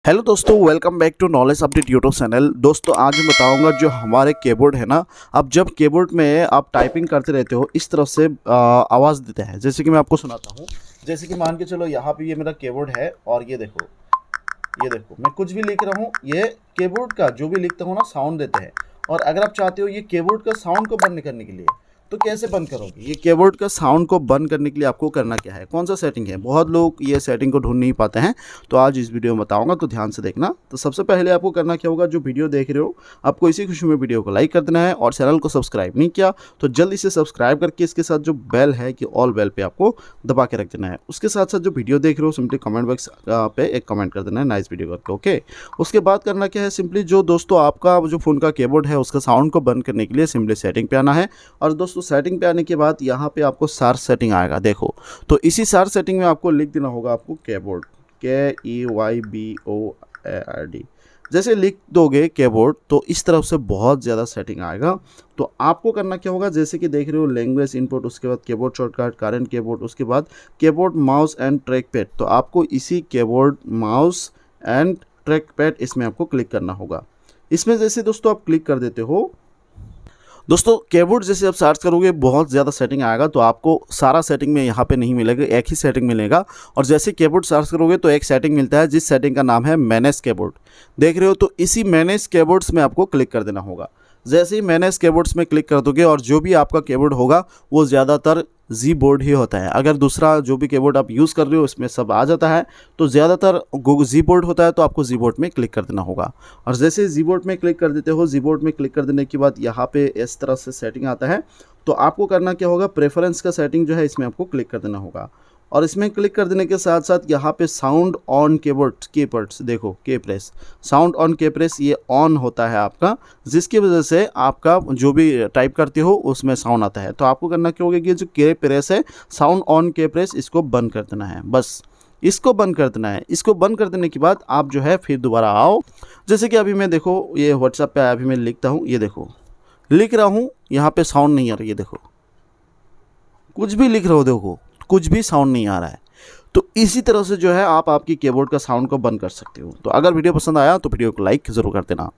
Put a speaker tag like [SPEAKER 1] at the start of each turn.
[SPEAKER 1] Hello दोस्तों, welcome back to knowledge update YouTube channel. दोस्तों आज मैं बताऊंगा जो हमारे कीबोर्ड है ना, अब जब कीबोर्ड में आप टाइपिंग करते रहते हो इस तरफ से आवाज़ देते हैं। जैसे कि मैं आपको सुनाता हूँ। जैसे कि मान के चलो यहाँ पे ये मेरा कीबोर्ड है और ये देखो मैं कुछ भी लिख रहा हूँ, ये कीबोर्ड का जो भी लिखता हूँ ना साउंड देते हैं। और अगर आप चाहते हो ये कीबोर्ड का साउंड को बंद करने के लिए, तो कैसे बंद करोगे? ये कीबोर्ड का साउंड को बंद करने के लिए आपको करना क्या है, कौन सा सेटिंग है? बहुत लोग ये सेटिंग को ढूंढ नहीं पाते हैं, तो आज इस वीडियो में बताऊंगा, तो ध्यान से देखना। तो सबसे पहले आपको करना क्या होगा, जो वीडियो देख रहे हो आपको इसी खुशी में वीडियो को लाइक कर देना है, और चैनल को सब्सक्राइब नहीं किया तो जल्दी से सब्सक्राइब करके इसके साथ जो बेल है कि ऑल बेल पे आपको दबा के रख देना है। उसके साथ साथ जो वीडियो देख रहे हो सिंपली कमेंट बॉक्स पे एक कमेंट कर देना है, नाइस वीडियो करके, ओके। उसके बाद करना क्या है, सिंपली जो दोस्तों आपका जो फ़ोन का कीबोर्ड है उसका साउंड को बंद करने के लिए सिंपली सेटिंग पे आना है। और दोस्तों सेटिंग पे आने के बाद यहाँ पे आपको सार्च सेटिंग आएगा, देखो। तो इसी सार्च सेटिंग में आपको लिख देना होगा आपको कीबोर्ड, KEYBOARD। जैसे लिख दोगे कीबोर्ड तो इस तरफ से बहुत ज़्यादा सेटिंग आएगा। तो आपको करना क्या होगा, जैसे कि देख रहे हो लैंग्वेज इनपुट, उसके बाद कीबोर्ड शॉर्टकट, करंट कीबोर्ड, उसके बाद keyboard mouse and track pad. तो आपको इसी keyboard mouse and track pad इसमें आपको क्लिक करना होगा। इसमें जैसे दोस्तों आप क्लिक कर देते हो, दोस्तों कीबोर्ड जैसे आप सर्च करोगे बहुत ज़्यादा सेटिंग आएगा, तो आपको सारा सेटिंग में यहाँ पे नहीं मिलेगा, एक ही सेटिंग मिलेगा। और जैसे कीबोर्ड सर्च करोगे तो एक सेटिंग मिलता है, जिस सेटिंग का नाम है मैनेज कीबोर्ड। देख रहे हो, तो इसी मैनेज कीबोर्ड्स में आपको क्लिक कर देना होगा। जैसे ही मैनेज कीबोर्ड्स में क्लिक कर दोगे, और जो भी आपका कीबोर्ड होगा वो ज़्यादातर जी बोर्ड ही होता है। अगर दूसरा जो भी कीबोर्ड आप यूज़ कर रहे हो इसमें सब आ जाता है, तो ज़्यादातर जी बोर्ड होता है, तो आपको जी बोर्ड में क्लिक कर देना होगा। और जैसे जी बोर्ड में क्लिक कर देते हो, जी बोर्ड में क्लिक कर देने के बाद यहाँ पे इस तरह से सेटिंग आता है। तो आपको करना क्या होगा, प्रेफरेंस का सेटिंग जो है इसमें आपको क्लिक कर देना होगा। और इसमें क्लिक कर देने के साथ साथ यहाँ पे साउंड ऑन कीबोर्ड्स देखो, के प्रेस, साउंड ऑन के प्रेस, ये ऑन होता है आपका, जिसकी वजह से आपका जो भी टाइप करते हो उसमें साउंड आता है। तो आपको करना क्या होगा कि जो के प्रेस है, साउंड ऑन के प्रेस, इसको बंद कर देना है, बस इसको बंद कर देना है। इसको बंद कर देने के बाद आप जो है फिर दोबारा आओ। जैसे कि अभी मैं देखो ये व्हाट्सएप पे अभी मैं लिखता हूँ, ये देखो लिख रहा हूँ, यहाँ पे साउंड नहीं आ रही है, देखो कुछ भी लिख रहे हो, देखो कुछ भी साउंड नहीं आ रहा है। तो इसी तरह से जो है आप आपकी कीबोर्ड का साउंड को बंद कर सकते हो। तो अगर वीडियो पसंद आया तो वीडियो को लाइक ज़रूर कर देना।